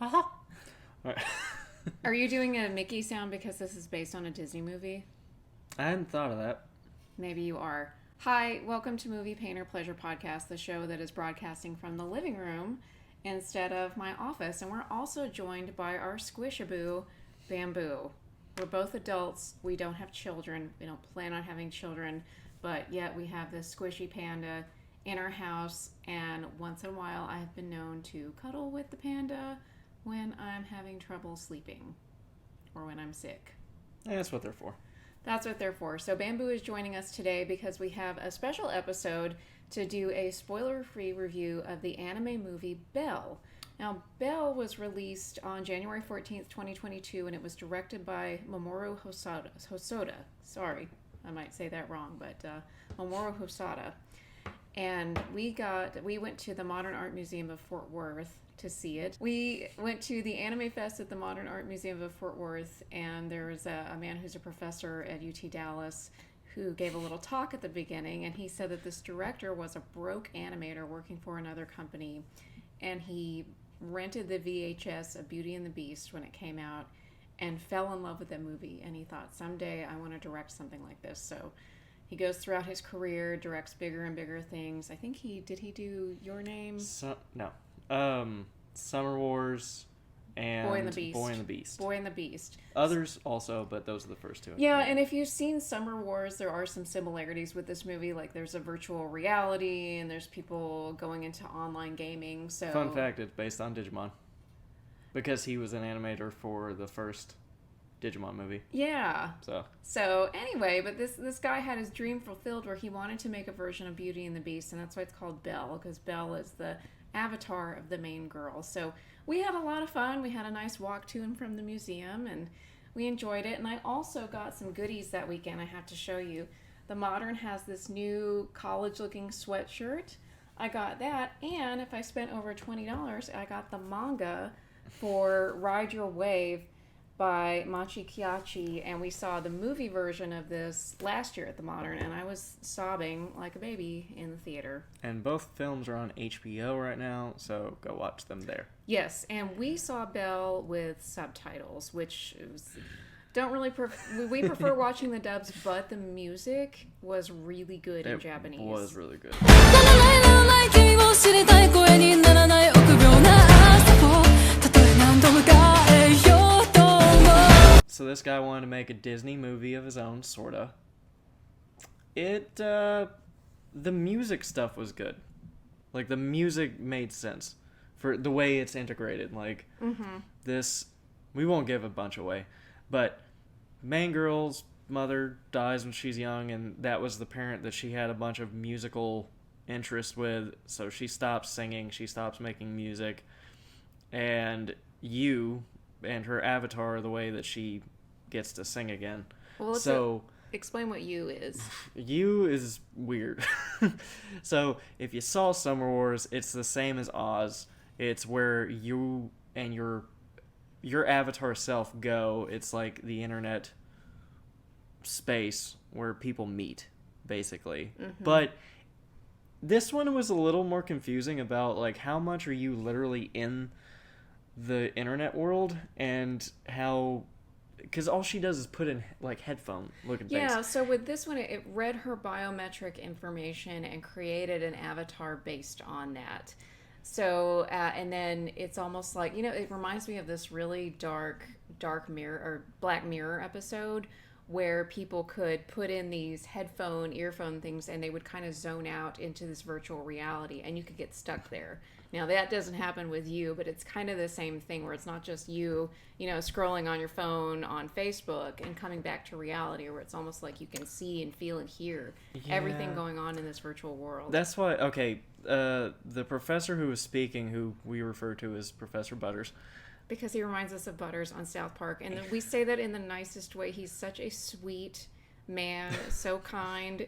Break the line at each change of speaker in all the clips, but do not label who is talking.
Ha ha.
Are you doing a Mickey sound because this is based on a Disney movie?
I hadn't thought of that.
Maybe you are. Hi, welcome to Movie Painter Pleasure Podcast, the show that is broadcasting from the living room instead of my office. And we're also joined by our squishaboo, Bamboo. We're both adults. We don't have children. We don't plan on having children. But yet we have this squishy panda in our house. And once in a while, I have been known to cuddle with the panda when I'm having trouble sleeping or when I'm sick.
Yeah, that's what they're for.
That's what they're for. So Bamboo is joining us today because we have a special episode to do a spoiler-free review of the anime movie Belle. Now, Belle was released on January 14th, 2022, and it was directed by Mamoru Hosoda. Sorry, I might say that wrong, but Mamoru Hosoda. And we went to the Modern Art Museum of Fort Worth to see it. We went to the Anime Fest at the Modern Art Museum of Fort Worth, and there was a man who's a professor at UT Dallas who gave a little talk at the beginning, and he said that this director was a broke animator working for another company, and he rented the VHS of Beauty and the Beast when it came out and fell in love with the movie, and he thought, someday I want to direct something like this. So he goes throughout his career, directs bigger and bigger things. I think did he do Your Name?
No. Summer Wars and
Boy and the Beast.
Boy and the Beast. Others also, but those are the first two.
Yeah, and if you've seen Summer Wars, there are some similarities with this movie. Like, there's a virtual reality, and there's people going into online gaming. So,
fun fact, it's based on Digimon. Because he was an animator for the first Digimon movie.
Yeah.
So
anyway, but this guy had his dream fulfilled where he wanted to make a version of Beauty and the Beast, and that's why it's called Belle, because Belle is the avatar of the main girl. So we had a lot of fun. We had a nice walk to and from the museum, and we enjoyed it. And I also got some goodies that weekend I have to show you. The Modern has this new college-looking sweatshirt. I got that, and if I spent over $20, I got the manga for Ride Your Wave by Machi Kiachi, and we saw the movie version of this last year at the Modern, and I was sobbing like a baby in the theater.
And both films are on HBO right now, so go watch them there.
Yes, and we saw Belle with subtitles, which don't really we prefer watching the dubs, but the music was really good in Japanese.
It was really good. So this guy wanted to make a Disney movie of his own, sorta. The music stuff was good. Like, the music made sense for the way it's integrated. Like, this, we won't give a bunch away, but main girl's mother dies when she's young, and that was the parent that she had a bunch of musical interest with, so she stops singing, she stops making music, and and her avatar, the way that she gets to sing again.
Well, explain what You is.
You is weird. So, if you saw Summer Wars, it's the same as Oz. It's where you and your avatar self go. It's like the internet space where people meet, basically. Mm-hmm. But this one was a little more confusing about, like, how much are you literally in the internet world, and how, because all she does is put in, like, headphone looking things.
Yeah, so with this one, it read her biometric information and created an avatar based on that. So, and then it's almost like, it reminds me of this really dark mirror, or Black Mirror episode, where people could put in these earphone things, and they would kind of zone out into this virtual reality, and you could get stuck there. Now, that doesn't happen with You, but it's kind of the same thing where it's not just you, scrolling on your phone on Facebook and coming back to reality, where it's almost like you can see and feel and hear everything going on in this virtual world.
That's why, the professor who was speaking, who we refer to as Professor Butters,
because he reminds us of Butters on South Park. And we say that in the nicest way. He's such a sweet man, so kind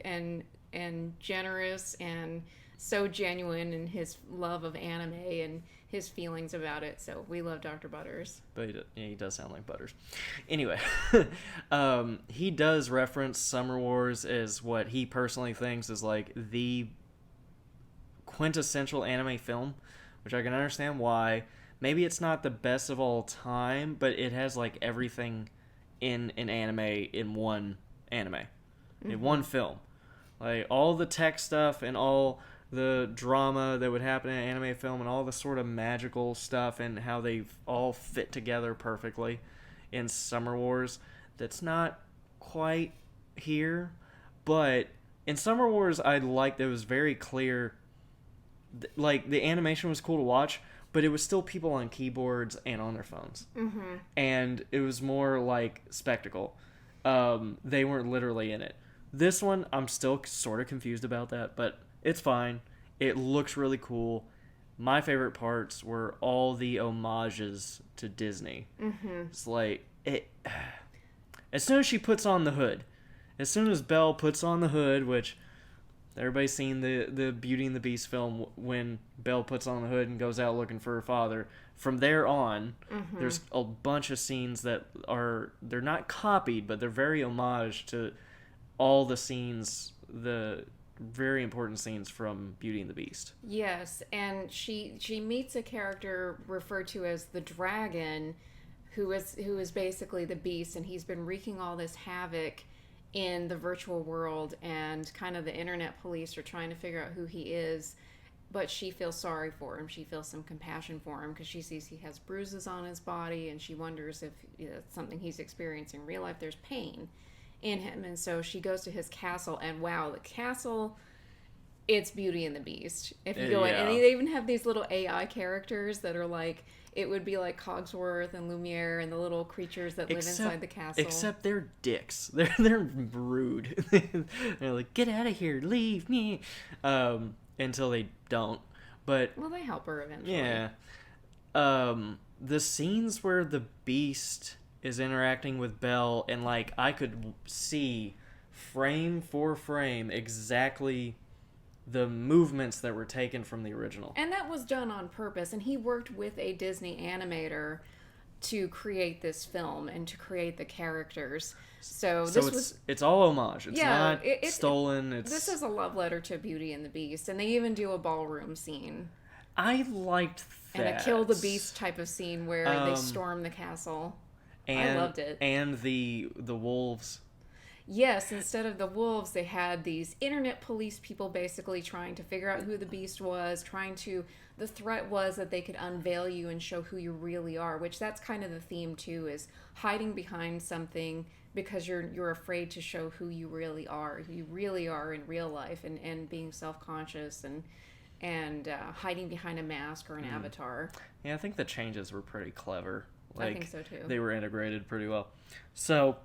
and generous, and so genuine in his love of anime and his feelings about it. So we love Dr. Butters.
But he does sound like Butters. Anyway, he does reference Summer Wars as what he personally thinks is like the quintessential anime film, which I can understand why. maybe it's not the best of all time, but it has like everything in an anime in one anime, in one film. Like all the tech stuff and all the drama that would happen in an anime film and all the sort of magical stuff and how they all fit together perfectly in Summer Wars. That's not quite here, but in Summer Wars I liked it was very clear. Like the animation was cool to watch, but it was still people on keyboards and on their phones, and it was more like spectacle. They weren't literally in it. This one, I'm still sort of confused about that, but it's fine. It looks really cool. My favorite parts were all the homages to Disney. It's like it. As soon as she puts on the hood, as soon as Belle puts on the hood, which everybody's seen the Beauty and the Beast film when Belle puts on the hood and goes out looking for her father. From there on, there's a bunch of scenes that they're not copied, but they're very homage to all the scenes, the very important scenes from Beauty and the Beast.
Yes, and she meets a character referred to as the Dragon, who is basically the Beast, and he's been wreaking all this havoc in the virtual world, and kind of the internet police are trying to figure out who he is, but she feels sorry for him. She feels some compassion for him because she sees he has bruises on his body, and she wonders if it's something he's experiencing in real life. There's pain in him, and so she goes to his castle, and wow, the castle, it's Beauty and the Beast. If you go in, and they even have these little AI characters that are like, it would be like Cogsworth and Lumiere and the little creatures that live inside the castle.
Except they're dicks. They're rude. They're like, get out of here, leave me, until they don't. But
well, they help her eventually.
Yeah. The scenes where the Beast is interacting with Belle, and like I could see frame for frame exactly the movements that were taken from the original.
And that was done on purpose, and he worked with a Disney animator to create this film and to create the characters. So
it's all homage. It's not stolen.
This is a love letter to Beauty and the Beast, and they even do a ballroom scene.
I liked that.
And a Kill the Beast type of scene where they storm the castle. I loved it.
And the wolves.
Yes, instead of the wolves, they had these internet police people basically trying to figure out who the Beast was, the threat was that they could unveil you and show who you really are, which that's kind of the theme too, is hiding behind something because you're afraid to show who you really are in real life, and being self-conscious and hiding behind a mask or an avatar.
Yeah, I think the changes were pretty clever.
I think so too.
They were integrated pretty well. So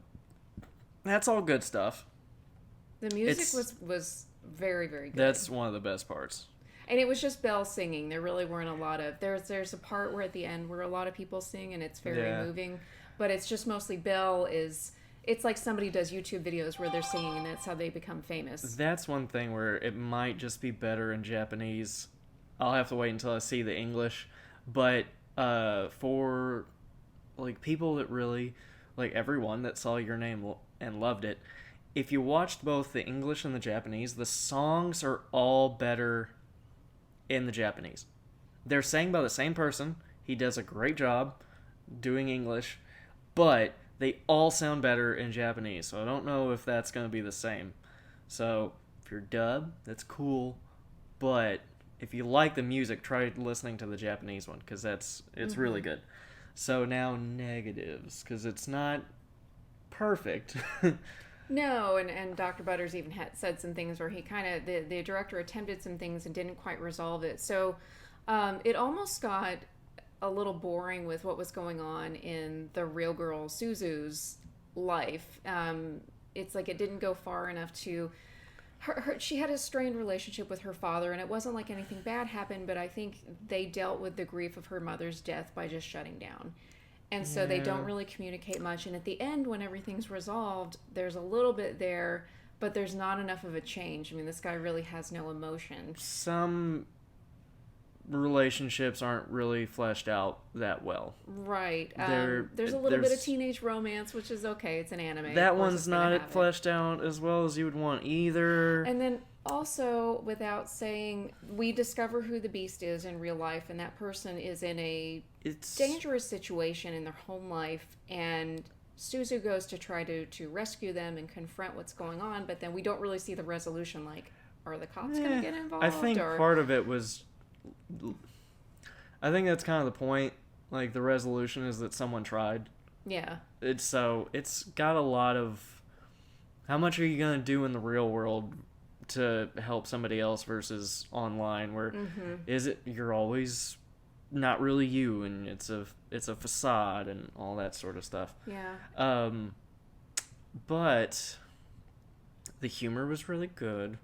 that's all good stuff.
The music was very, very good.
That's one of the best parts.
And it was just Belle singing. There really weren't a lot of... There's a part where at the end where a lot of people sing, and it's very moving. But it's just mostly Belle is... It's like somebody does YouTube videos where they're singing, and that's how they become famous.
That's one thing where it might just be better in Japanese. I'll have to wait until I see the English. But for like people that really... Like everyone that saw Your Name and loved it, if you watched both the English and the Japanese, the songs are all better in the Japanese. They're sang by the same person. He does a great job doing English, but they all sound better in Japanese. So I don't know if that's going to be the same. So if you're dub, that's cool, but if you like the music, try listening to the Japanese one, because it's really good. So now negatives, because it's not perfect.
No, and Dr. Butters even said some things where he kind of, the director attempted some things and didn't quite resolve it. So it almost got a little boring with what was going on in the real girl Suzu's life. It's like it didn't go far enough to... She had a strained relationship with her father, and it wasn't like anything bad happened, but I think they dealt with the grief of her mother's death by just shutting down. And so they don't really communicate much. And at the end, when everything's resolved, there's a little bit there, but there's not enough of a change. I mean, this guy really has no emotion.
Some relationships aren't really fleshed out that well.
Right. There's a little bit of teenage romance, which is okay. It's an anime.
That one's not fleshed out as well as you would want either.
And then Also, without saying, we discover who the Beast is in real life, and that person is in a dangerous situation in their home life, and Suzu goes to try to rescue them and confront what's going on, but then we don't really see the resolution, like, are the cops going to get involved?
I think part of it was... I think that's kind of the point. Like, the resolution is that someone tried.
Yeah.
It's got a lot of... How much are you going to do in the real world to help somebody else versus online, where is it you're always not really you, and it's a facade and all that sort of stuff.
Yeah.
But the humor was really good.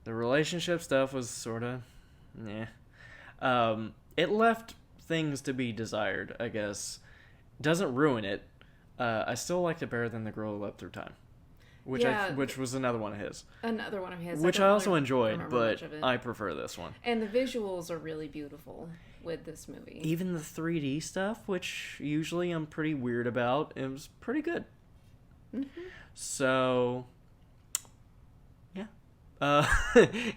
The relationship stuff was sort of it left things to be desired, I guess. Doesn't ruin it. I still liked it better than The Girl Who Leapt Through Time. Which was another one of his.
Another one of his.
Which I also enjoyed, but I prefer this one.
And the visuals are really beautiful with this movie.
Even the 3D stuff, which usually I'm pretty weird about, it was pretty good. So, yeah.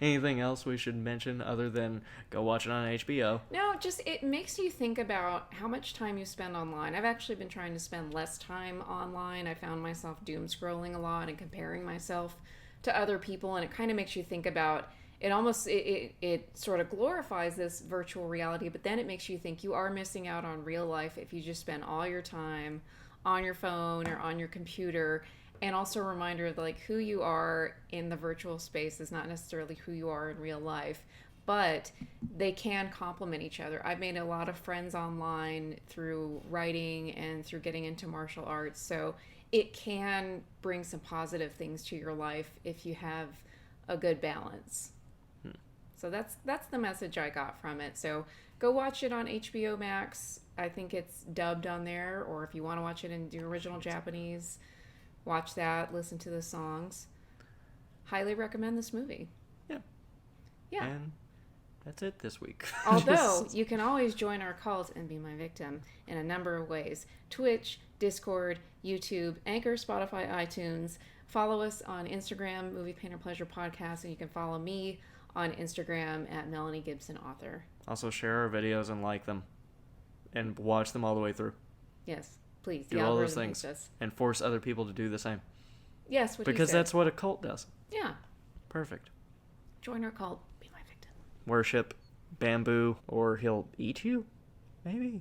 Anything else we should mention other than go watch it on HBO?
No, just it makes you think about how much time you spend online. I've actually been trying to spend less time online. I found myself doom scrolling a lot and comparing myself to other people, and it kind of makes you think about it. Almost it sort of glorifies this virtual reality, but then it makes you think you are missing out on real life if you just spend all your time on your phone or on your computer. And also a reminder of like who you are in the virtual space is not necessarily who you are in real life, but they can complement each other. I've made a lot of friends online through writing and through getting into martial arts, so it can bring some positive things to your life if you have a good balance. So that's the message I got from it. So go watch it on HBO Max. I think it's dubbed on there, or if you want to watch it in the original Japanese, watch that, listen to the songs. Highly recommend this movie. Yeah.
And that's it this week.
Although, you can always join our cult and be my victim in a number of ways. Twitch, Discord, YouTube, Anchor, Spotify, iTunes. Follow us on Instagram, Movie Painter Pleasure Podcast, and you can follow me on Instagram at Melanie Gibson Author.
Also share our videos and like them. And watch them all the way through.
Yes. Please,
do all those things and force other people to do the same.
Yes,
because that's what a cult does.
Yeah.
Perfect.
Join our cult. Be my victim.
Worship Bamboo, or he'll eat you? Maybe.